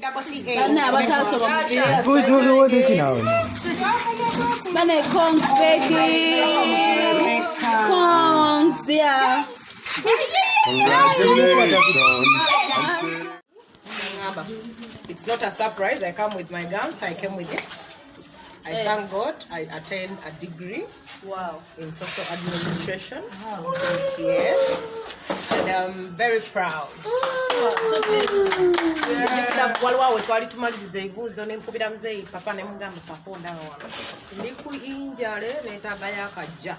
double CA. What did you know? Mane Kongs baby. Kongs there. It's not a surprise. I come with my guns. I came with it. I thank God I attained a degree. Wow. In social administration. Wow. Yes. And I'm very proud. Waliwo twali tumaliriza ebibuuzo ne nkubira muzeeyi papa ne mugamba papa ondawa wano. Ndi ku injale neetaaga yakajja.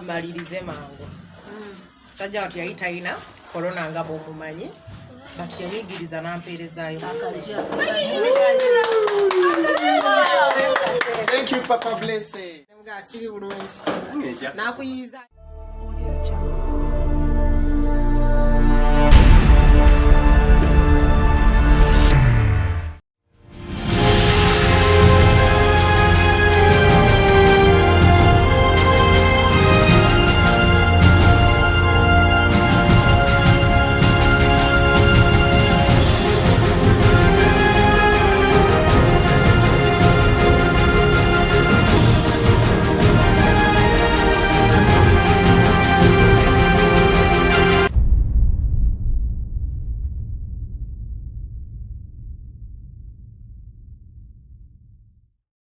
Malirize mangu. Sajja wati yali talina korona nga bw'omumanyi. But yanyigiriza n'ampeerezaayo. Thank you, Papa Blessing. Asiri bulungi. Nakuyiza.